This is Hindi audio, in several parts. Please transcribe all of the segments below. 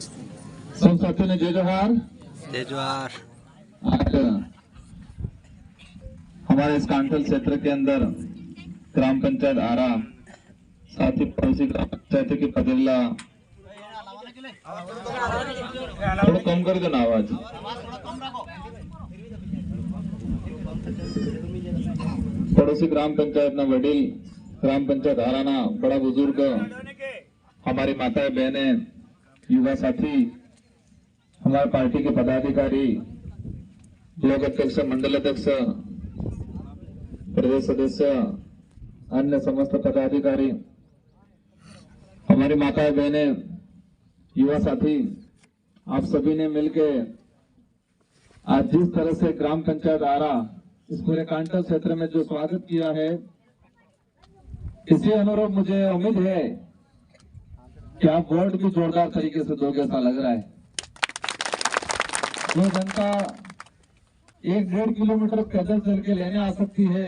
सब साथियों ने जय जोहार। जय जोहार। आज हमारे इस कांठल क्षेत्र के अंदर ग्राम पंचायत आरा, साथ ही पड़ोसी ग्राम पंचायत की पदेला, थोड़ा कम कर देना आवाज। पड़ोसी ग्राम पंचायत ना वडील, ग्राम पंचायत आराना बड़ा बुजुर्ग, हमारी माताएं बहनें, युवा साथी, हमारे पार्टी के पदाधिकारी, ब्लॉक अध्यक्ष, मंडल अध्यक्ष, प्रदेश सदस्य, अन्य समस्त पदाधिकारी, हमारी माताएं बहनें, युवा साथी, आप सभी ने मिलकर आज जिस तरह से ग्राम पंचायत आरा इस पूरे कांठल क्षेत्र में जो स्वागत किया है, इसी अनुरूप मुझे उम्मीद है कि आप वोट भी जोरदार तरीके से दोगे, ऐसा लग रहा है। जो जनता 1-1.5 किलोमीटर पैदल चल के लेने आ सकती है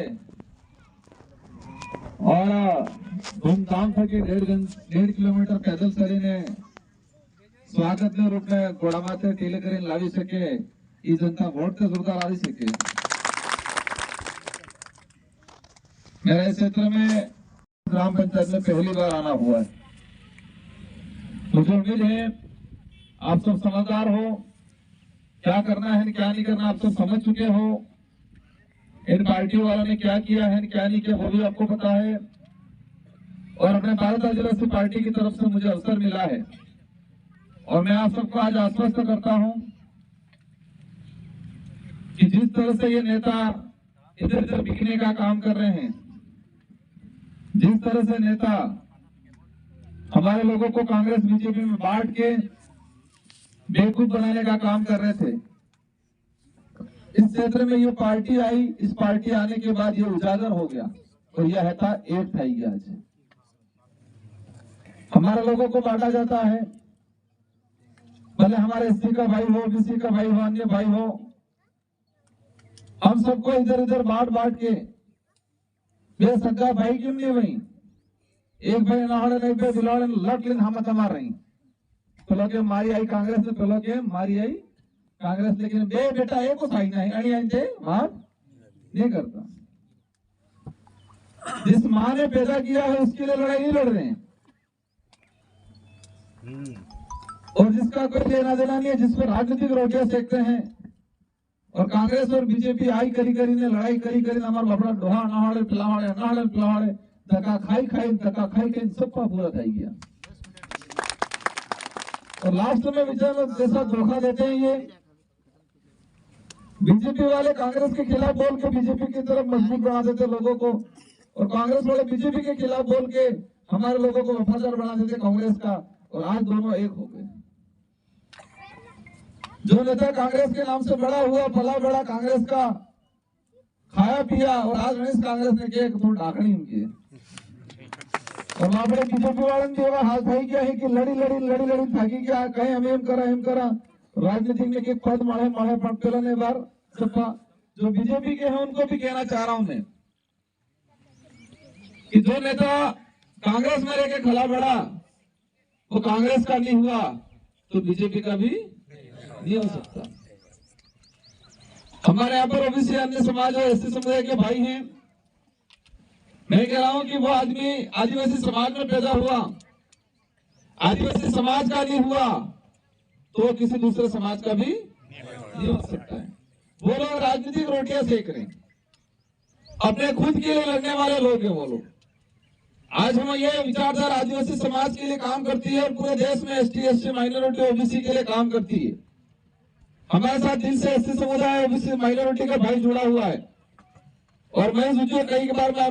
और धूमधाम से 1.5 किलोमीटर पैदल चलीने स्वागत ने रूप में घोड़ामाथे टीले करीने लावी सके, ये जनता वोट से जोरदार आ सके। मेरा इस क्षेत्र में ग्राम पंचायत में पहली बार आना हुआ है। मुझे उम्मीद है आप सब समझदार हो, क्या करना है क्या नहीं करना आप सब समझ चुके हो। इन पार्टी वालों ने क्या किया है क्या नहीं किया वो भी आपको पता है। और अपने भारत आदिवासी पार्टी की तरफ से मुझे अवसर मिला है और मैं आप सबको आज आश्वस्त करता हूं कि जिस तरह से ये नेता इधर उधर बिकने का काम कर रहे हैं, जिस तरह से नेता हमारे लोगों को कांग्रेस बीजेपी में बांट के बेवकूफ बनाने का काम कर रहे थे, इस क्षेत्र में ये पार्टी आई, इस पार्टी आने के बाद ये उजागर हो गया और यह था एक था ही। आज हमारे लोगों को बांटा जाता है, भले हमारे एससी का भाई हो, बीसी का भाई हो, अन्य भाई हो, हम सबको इधर उधर बांट बांट के बेसगा भाई क्यों नहीं वही एक भाई नाहड़े नहीं पे बिलाड़े लट लेन हम मार रही पेलो के मारी आई कांग्रेस ने, पेलो के मारी आई कांग्रेस, लेकिन बे बेटा एक को साई नहीं अड़ी आते मार नहीं करता। जिस माँ ने पैदा किया है उसके लिए लड़ाई नहीं लड़ रहे हैं और जिसका कोई लेना देना नहीं है, जिस पर राजनीतिक रोटियां सेकते हैं। और कांग्रेस और बीजेपी आई करी करी ने लड़ाई करी करी हमारा लफड़ा डोहा नहाड़े पिलावाड़े धक्का खाई के सबका पूरा થઈ गया। और लास्ट में विजय में जैसा धोखा देते हैं ये बीजेपी वाले कांग्रेस के खिलाफ बोल के बीजेपी की तरफ मजबूत बना देते लोगों को, और कांग्रेस वाले बीजेपी के खिलाफ बोल के हमारे लोगों को वफादार बना देते कांग्रेस का, और आज दोनों एक हो गए। जो नेता कांग्रेस के नाम से बड़ा हुआ, भला बड़ा कांग्रेस का खाया पिया, और आज गणेश कांग्रेस ने किया थोड़ी ढाकनी उनकी। और वहां पर बीजेपी वाले ने हाथ भाई क्या है कि लड़ी थाकी क्या कहे हम करा राजनीति में के पद मारे पटपेला ने बार सपा जो बीजेपी के हैं उनको भी कहना चाह रहा हूं मैं कि जो नेता कांग्रेस में रह के खला बड़ा वो कांग्रेस का नहीं हुआ तो बीजेपी का भी नहीं हो सकता। हमारे यहाँ पर ओबीसी अन्य समाज और एसटी समुदाय के भाई हैं। मैं कह रहा हूं कि वो आदमी आदिवासी समाज में पैदा हुआ, आदिवासी समाज का नहीं हुआ तो किसी दूसरे समाज का भी नहीं हो सकता है। वो लोग राजनीतिक रोटियां सेक रहे हैं, अपने खुद के लिए लड़ने वाले लोग हैं वो लोग। आज हम ये विचारधारा आदिवासी समाज के लिए काम करती है और पूरे देश में एसटी एससी माइनॉरिटी ओबीसी के लिए काम करती है। हमारे साथ दिल से एसटी समुदाय ओबीसी माइनॉरिटी का भाई जुड़ा हुआ है। और मैं सोचिए कई बार मैं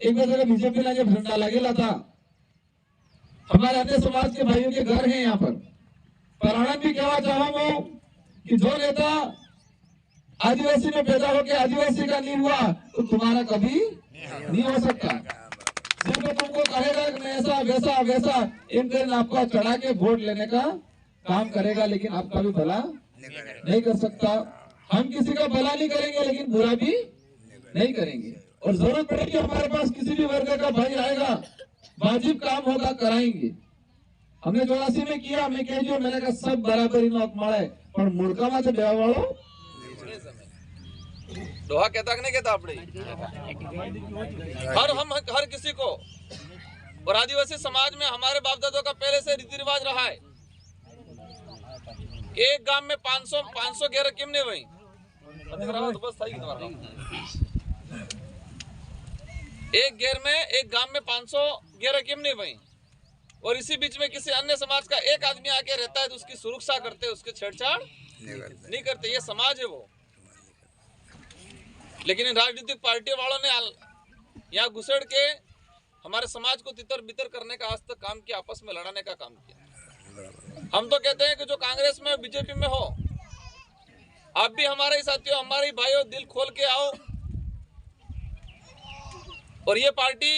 एक जगह बीजेपी ने जब झंडा लगेला था, हमारे अन्य समाज के भाइयों के घर हैं यहाँ पर आनंद भी कहना चाहूंगा कि जो नेता आदिवासी में पैदा होकर आदिवासी का नहीं हुआ तो तुम्हारा कभी नहीं हो सकता। सिर्फ तुमको कहेगा कि ऐसा वैसा वैसा इन दिन आपका चढ़ा के वोट लेने का काम करेगा, लेकिन आपका भी भला नहीं कर सकता। हम किसी का भला नहीं करेंगे लेकिन बुरा भी नहीं करेंगे। और जरूरत पड़ेगी हमारे पास किसी भी वर्ग का भाई आएगा, वाजिब काम होगा कराएंगे। हमने 84 में किया, मैं कह जो मैंने कहा सब बराबरी नोक મળે પણ મૂળકામાં તો દેવા વાળો दोहा कहता कि नहीं कहता अपने हर किसी को। और आदिवासी समाज में हमारे बाप दादों का पहले से रीति रिवाज रहा है। एक गांव में 500 घेर किम नहीं वही तो बस सही एक घेर में एक गांव में 500 घेर किम नहीं वही। और इसी बीच में किसी अन्य समाज का एक आदमी आके रहता है तो उसकी सुरक्षा करते, उसके छेड़छाड़ नहीं करते। ये समाज है वो। लेकिन इन राजनीतिक पार्टी वालों ने यहाँ घुसेड़ के हमारे समाज को तितर बितर करने का आज तक काम किया, आपस में लड़ाने का काम किया। हम तो कहते हैं कि जो कांग्रेस में बीजेपी में हो, आप भी हमारे ही साथियों, हमारे ही भाइयों, दिल खोल के आओ। और ये पार्टी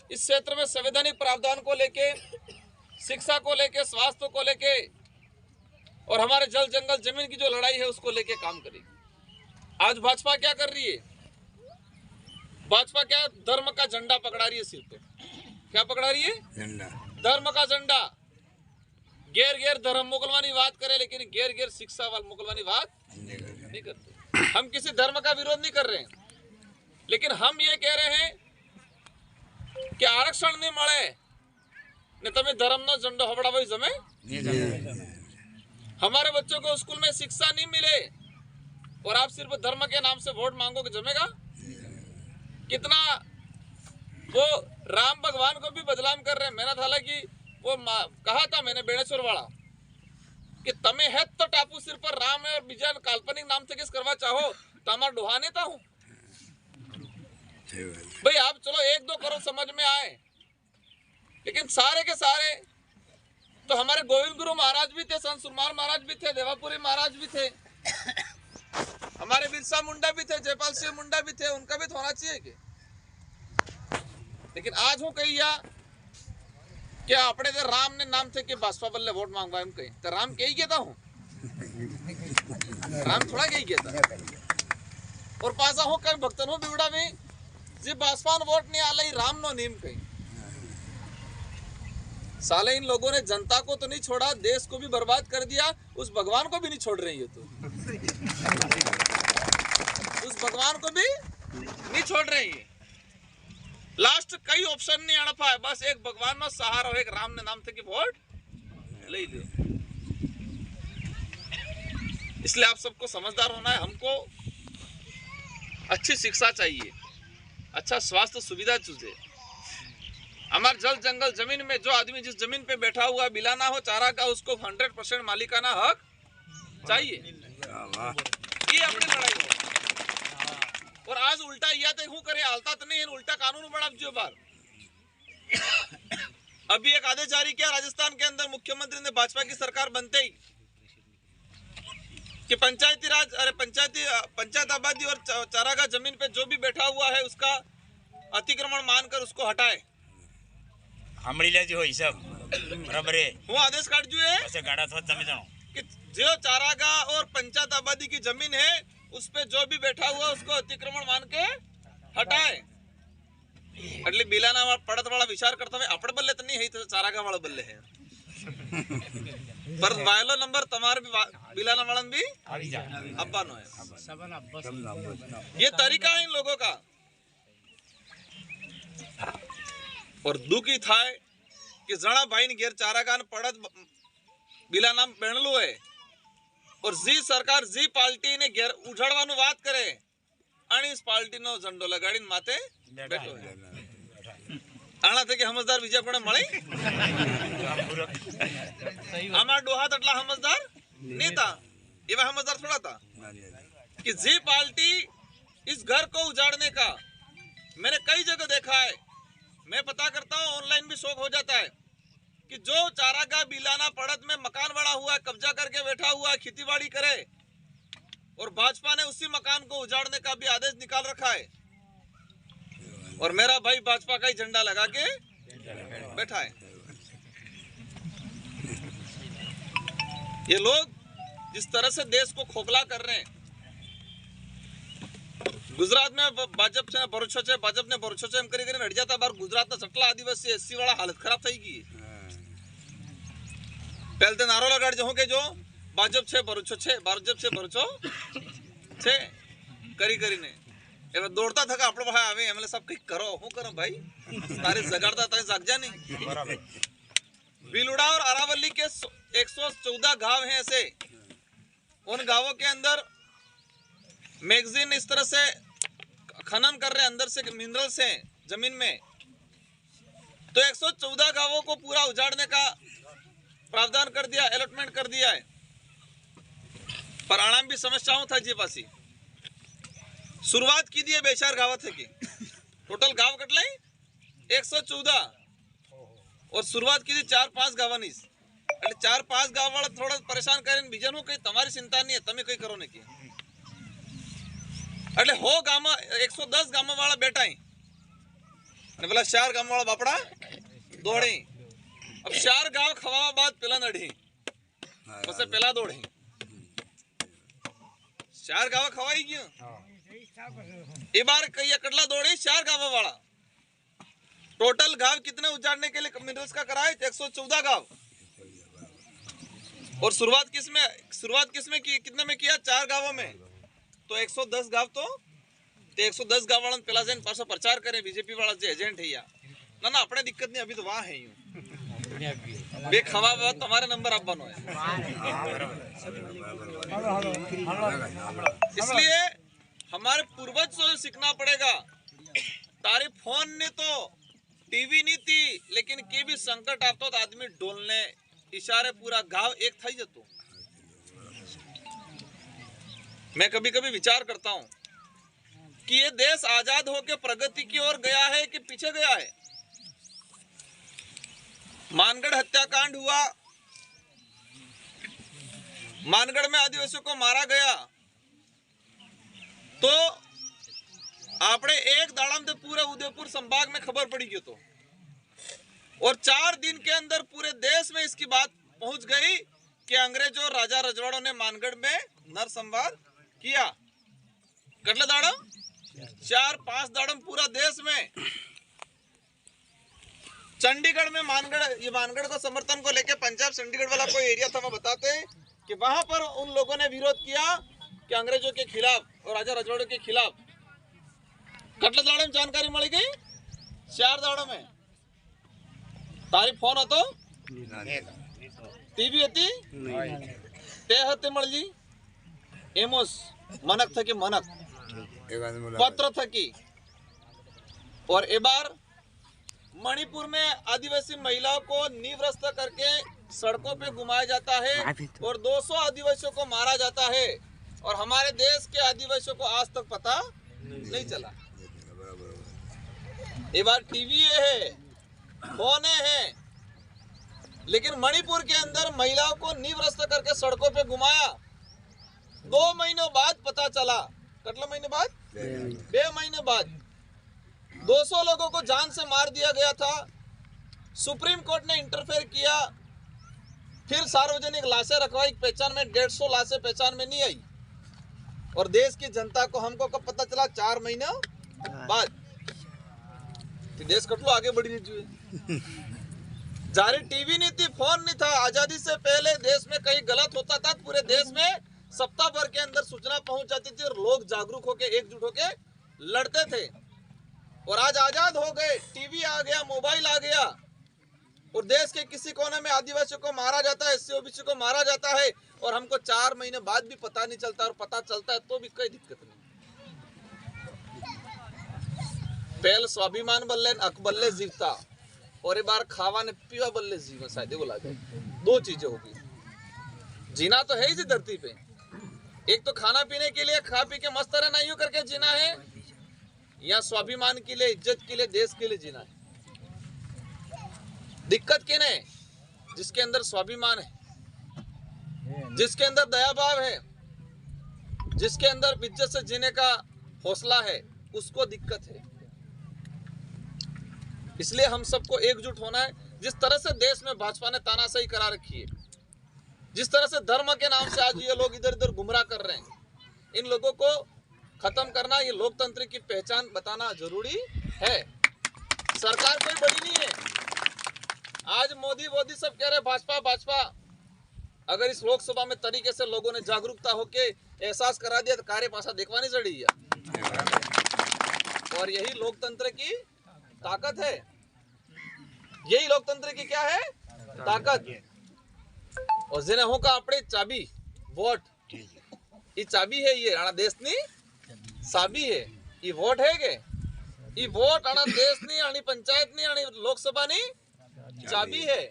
इस क्षेत्र में संवैधानिक प्रावधान को लेके, शिक्षा को लेके, स्वास्थ्य को लेके और हमारे जल जंगल जमीन की जो लड़ाई है उसको लेके काम करेगी। आज भाजपा क्या कर रही है? भाजपा क्या धर्म का झंडा पकड़ा रही है सिर पे। क्या पकड़ा रही है? झंडा, धर्म का झंडा। घेर घेर धर्म मुगलवानी बात करे, लेकिन घेर घेर शिक्षा वाल मुगलवानी बात नहीं करते। हम किसी धर्म का विरोध नहीं कर रहे हैं, लेकिन हम ये कह रहे हैं कि आरक्षण नहीं મળે ने तमें धर्म नो झंडो हवड़ावो जमे। हमारे बच्चों को स्कूल में शिक्षा नहीं मिले और आप सिर्फ धर्म के नाम से वोट मांगो कि जमेगा? कितना वो राम भगवान को भी बदनाम कर रहे हैं। मैंने हालांकि वो कहा था मैंने बेणेश्वर वाला कि तमे है तो टापू सिर पर राम है और बीजा काल्पनिक नाम से किस करवा चाहो तो हमारा डोहा नेता हूं भाई। आप चलो 1-2 करोड़ समझ में आए, लेकिन सारे के सारे तो हमारे गोविंद गुरु महाराज भी थे, संत सुरमाल महाराज भी थे, देवापुरी महाराज भी थे, हमारे बिरसा मुंडा भी थे, जयपाल सिंह मुंडा भी थे। उनका भी तो होना चाहिए कि। लेकिन आज हूँ कही या क्या अपने दे राम ने नाम थे कि बासपा बल्ले वोट मांगवा हम कहीं तो राम कही कहता हूँ, राम थोड़ा कही कहता। और पासा हूँ कहीं भक्तन हूँ बिवड़ा में जी बासपा वोट नहीं आला ही राम नो नीम कहीं। साले इन लोगों ने जनता को तो नहीं छोड़ा, देश को भी बर्बाद कर दिया, उस भगवान को भी नहीं छोड़ रही है। तो उस भगवान को भी नहीं छोड़ रही है। लास्ट कई ऑप्शन नहीं आना पाए, बस एक भगवान में सहारा हो, एक राम ने नाम थे कि वोट ले लो। इसलिए आप सबको समझदार होना है। हमको अच्छी शिक्षा चाहिए, अच्छा स्वास्थ्य सुविधा चाहिए। हमारे जल जंगल जमीन में जो आदमी जिस जमीन पे बैठा हुआ बिलाना हो चारा का, उसको 100% मालिकाना हक चाहिए। ये अपनी लड़ाई हो। और आज उल्टा यह तो हूँ करे हालता तो नहीं, उल्टा कानून बना जो बार। अभी एक आदेश जारी किया राजस्थान के अंदर मुख्यमंत्री ने भाजपा की सरकार बनते ही कि पंचायती राज, अरे पंचायत आबादी और चारागाह जमीन पे जो भी बैठा हुआ है उसका अतिक्रमण मानकर उसको हटाए। हो हिसाब बराबर है। वो आदेश काट जो है ऐसे गाड़ा थोड़ा तमे जाओ कि जो चारागाह और पंचायत आबादी की जमीन है उस पे जो भी बैठा हुआ उसको अतिक्रमण मान के हटाए। એટલે બિલાના પડત વાળા વિચાર કરતા હોય આપણે બલ્લે તો નહીં હઈ તો ચારાગાહ વાળા બલ્લે है पर वायलो नंबर तुम्हारे भी बिलाना वाला भी अब्बा नो है। ये तरीका है इन लोगों का। और दुखी था कि जणा भाई ने घेर चारागाह पड़त बिलाना बेणलू है और जी सरकार जी पार्टी ने घेर उजाड़वानु बात करे आणि इस पार्टी नो झंडो लगाड़ी माथे बैठो है। आना थे कि समझदार विजय कोने मळे हमारा डोहा तटला समझदार नहीं था, ये वह समझदार थोड़ा था कि जी पार्टी इस घर को उजाड़ने का मैंने कई जगह देखा है। मैं पता करता हूँ, ऑनलाइन भी शौक हो जाता है कि जो चारागाह बिलाना पड़त में मकान बड़ा हुआ है, कब्जा करके बैठा हुआ है, खेतीबाड़ी करे और भाजपा ने उसी मकान को उजाड़ने का भी आदेश निकाल रखा है। और मेरा भाई भाजपा का ही झंडा लगा के बैठा है। ये लोग जिस तरह से देश को खोखला कर रहे हैं, गुजरात में भाजप છે ભરોસો છે, ભાજપને ભરોસો છે એમ કરી કરીને હટ જાતા બાર ગુજરાતના સટલા આદિવાસી એસસી વાળા હાલત ખરાબ થઈ ગઈ। पहले तो नारो लगाड़ जो के जो भाजप छे भरूचो छे भाजप छे भरूचो छे करी करी ने एवं दौड़ता था આપણો ભાઈ આવે એમલે सब કઈ કરો હું કરો ભાઈ તારે જગાડતા તારે જાગજા नहीं बराबर बिलुड़ा और अरावली के 114 गांव हैं ऐसे उन गांवों के अंदर मैगजीन इस तरह से खनन कर रहे हैं अंदर से मिनरल्स हैं जमीन में तो 114 गांवों को पूरा उजाड़ने का प्रावधान कर दिया अलॉटमेंट कर दिया है पर आराम भी समस्याओं था जी पासी शुरुआत की दी है बेचार गाँव थे की टोटल गाँव कटले 114 और शुरुआत की थी 4-5 गाँवनी એટલે 4-5 ગામ વાળા થોડા પરેશાન કરીને બીજાનું કઈ તમારી ચિંતા નહીં તમે કઈ કરો ને કે એટલે હો ગામ 110 ગામ વાળા બેઠા અને પેલા 4 ગામ વાળા બાપડા દોડે अब 4 गांव खवावा बाद पेला नड़ी પછી પેલા દોડે 4 गांव खवाई गयो ये बार कई कटला दौड़े 4 गांव वाला टोटल गांव कितने उजाड़ने के लिए मिनरल्स का कराए 114 गांव और शुरुआत किसमें की कितने में किया 4 गांवों में तो 110 गांव तो 110 गांव वाला पहला जन पासो प्रचार करें बीजेपी वाला जो एजेंट है या ना अपने दिक्कत नहीं अभी तो वहां है यूं बे खवा बात तुम्हारे नंबर आप बनो है इसलिए हमारे पूर्वज से सीखना पड़ेगा तारे फोन ने तो टीवी नहीं थी लेकिन के भी संकट आता तो आदमी डोलने इशारे पूरा गांव एक था ही जतो मैं कभी कभी विचार करता हूं कि ये देश आजाद होकर प्रगति की ओर गया है कि पीछे गया है मानगढ़ हत्याकांड हुआ मानगढ़ में आदिवासियों को मारा गया तो आपने एक दाड़म से पूरे उदयपुर संभाग में खबर पड़ी गई तो और 4 दिन के अंदर पूरे देश में इसकी बात पहुंच गई कि अंग्रेजों राजा रजवाड़ों ने मानगढ़ में नरसंहार किया कटले दाड़म 4-5 दाड़म पूरा देश में चंडीगढ़ में मानगढ़ को समर्थन को लेके पंजाब चंडीगढ़ वाला कोई एरिया था मैं बताते कि वहां पर उन लोगों ने विरोध किया कि अंग्रेजों के खिलाफ और राजा रजवाड़ों के खिलाफ कटले दाड़े में जानकारी मिल गई 4 दाड़ों में तारी फोन હતો टीवी હતી તે હતે મળજી એમોસ मनक थकी मनक पत्र थकी और ए बार मणिपुर में आदिवासी महिलाओं को निवृत्त करके सड़कों पे घुमाया जाता है और 200 आदिवासियों को मारा जाता है और हमारे देश के आदिवासियों को आज तक पता नहीं चला ये बार टीवी है फोन है लेकिन मणिपुर के अंदर महिलाओं को निवृत्त करके सड़कों पे घुमाया 2 महीनों बाद पता चला कितने महीने बाद 2 महीने बाद 200 लोगों को जान से मार दिया गया था सुप्रीम कोर्ट ने इंटरफेयर किया फिर सार्वजनिक लाशें रखवाई पहचान में 150 लाशें पहचान में नहीं आई और देश की जनता को हमको कब पता चला 4 महीने बाद कि देश कटलो आगे बढ़ी रही जारी टीवी नहीं थी फोन नहीं था आजादी से पहले देश में कहीं गलत होता था पूरे देश में सप्ताह भर के अंदर सूचना पहुंच जाती थी और लोग जागरूक होके एकजुट होके लड़ते थे और आज आजाद हो गए टीवी आ गया मोबाइल आ गया और देश के किसी कोने में आदिवासियों को मारा जाता है एससी ओबीसी को मारा जाता है और हमको 4 महीने बाद भी पता नहीं चलता और पता चलता है तो भी कोई दिक्कत नहीं पहले स्वाभिमान बल्ले अक बल्ले जीवता और ये बार खावा ने पीवा बल्ले जीवन शायद बोला जाए 2 चीजें होगी जीना तो है ही जी धरती पे एक तो खाना पीने के लिए खा पी के मस्त रहना यूं करके जीना है या स्वाभिमान के लिए इज्जत के लिए देश के लिए जीना है दिक्कत किन है जिसके अंदर स्वाभिमान है जिसके अंदर दया भाव है जिसके अंदर इज्जत से जीने का हौसला है उसको दिक्कत है इसलिए हम सबको एकजुट होना है जिस तरह से देश में भाजपा ने तानाशाही करा रखी है जिस तरह से धर्म के नाम से आज ये लोग इधर इधर गुमराह कर रहे हैं इन लोगों को खत्म करना ये लोकतंत्र की पहचान बताना जरूरी है सरकार कोई बड़ी नहीं है आज मोदी सब कह रहे भाजपा भाजपा अगर इस लोकसभा में तरीके से लोगों ने जागरूकता होके एहसास करा दिया तो कार्य पासा देखवानी चढ़ी है। और यही लोकतंत्र की ताकत है, यही लोकतंत्र की क्या है ताकत। और जेने हो का अपने चाबी वोट, ये चाबी है, ये आना देश नी चाबी है, ये वोट है के ये वोट आना देश नी आनी पंचायत नी आनी लोकसभा नी चाबी है।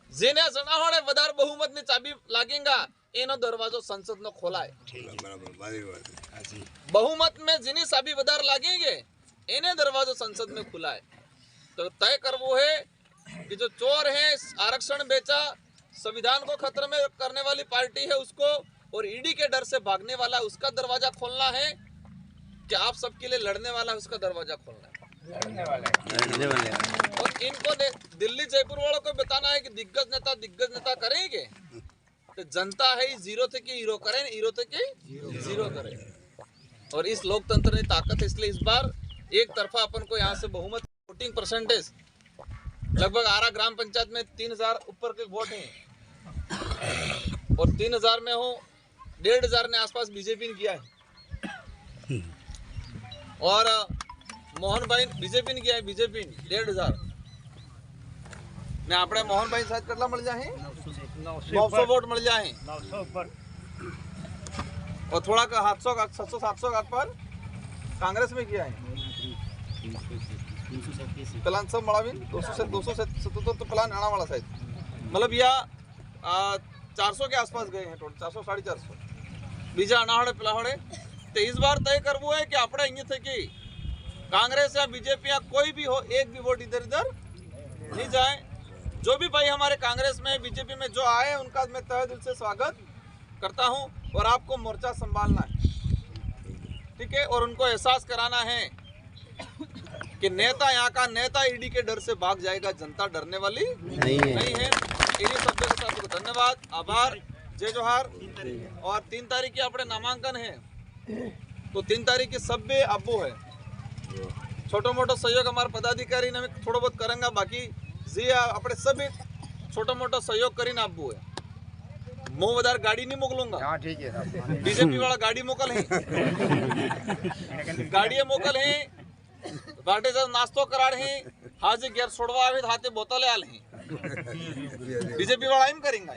जेने जना होने वधार बहुमत ની ચાબી લાગेगा એનો દરવાજો સંસદ નો ખોલાય। बहुमत में जिनी चाबी वधार लागेंगे एने दरवाजो संसद में खुला है। तो तय करवो है कि जो चोर है, आरक्षण बेचा, संविधान को खतरे में करने वाली पार्टी है उसको, और ईडी के डर से भागने वाला उसका दरवाजा खोलना है, कि आप सबके लिए लड़ने वाला है उसका दरवाजा खोलना है। और इनको दिल्ली जयपुर वालों को बताना है कि दिग्गज नेता करेंगे तो जनता है जीरो थे कि हीरो करें, हीरो थे कि जीरो करें। और इस लोकतंत्र की ताकत है, इसलिए इस बार एक तरफा अपन को यहाँ से बहुमत वोटिंग परसेंटेज लगभग आरा ग्राम पंचायत में 3000 ऊपर के वोट हैं, और 3000 में हो 1500 ने आसपास बीजेपी ने किया है, और मोहन भाई बीजेपी ने किया है, बीजेपी 1500 ने अपने मोहन भाई साथ कटला मिल जाए 900 वोट मिल जाए, 900 ऊपर, और थोड़ा का 700-700 का पर कांग्रेस में किया है। प्लान सब मड़ाविन 277 तो प्लान आना वाला शायद, मतलब या 400 के आसपास गए हैं टोटल, 400 450 बीजा अनाहड़े पिलाहड़े। तो इस बार तय करवो है कि अपने अँ थे कि कांग्रेस या बीजेपी या कोई भी हो, एक भी वोट इधर उधर नहीं जाए। जो भी भाई हमारे कांग्रेस में बीजेपी में जो आए उनका मैं तहे दिल से स्वागत करता हूं, और आपको मोर्चा संभालना है, ठीक है। और उनको एहसास कराना है कि नेता, यहाँ का नेता ईडी के डर से भाग जाएगा, जनता डरने वाली नहीं है। इन्हीं शब्दों के साथ धन्यवाद, आभार, जय जोहार। और 3 तारीख की अपने नामांकन है, तो 3 तारीख की सभ्य अब्बू है, छोटो मोटो सहयोग हमारे पदाधिकारी ने थोड़ा बहुत करेंगे, बाकी जी अपने सभी छोटो मोटो सहयोग करीने आपबू है। मो वधार गाड़ी नहीं मोकलूंगा, हाँ ठीक है, बीजेपी वाला गाड़ी मोकल है, गाड़ी मोकल है, बाटे से नाश्तो कराड़ है, हाजी घेर छोड़वा आवे हाथे बोतले आल है, बीजेपी वाला हम करेंगे।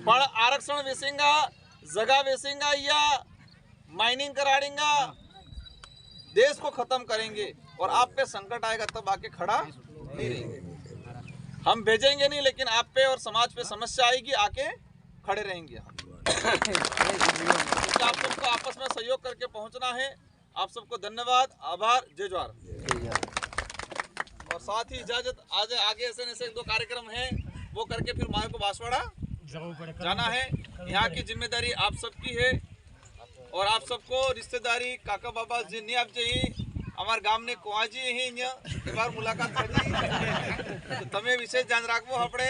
पर आरक्षण वेचेंगा, जगह वेचेंगा या माइनिंग कराड़ेंगा, देश को खत्म करेंगे, और आप पे संकट आएगा तब आके खड़ा नहीं रहेंगे। हम भेजेंगे नहीं, लेकिन आप पे और समाज पे समस्या आएगी, आके खड़े रहेंगे हम। आप सबको आपस में सहयोग करके पहुंचना है। आप सबको धन्यवाद, आभार, जय जोहार। और साथ ही इजाजत, आज आगे ऐसे 1-2 कार्यक्रम हैं, वो करके फिर माए को बांसवाड़ा जाना है। यहाँ की जिम्मेदारी आप सबकी है, और आप सबको रिश्तेदारी काका बाबा जी नहीं आप जी हमारे गाम ने कुआजी ही एक बार मुलाकात कर दी, तो तमें विशेष ध्यान रखो अपने।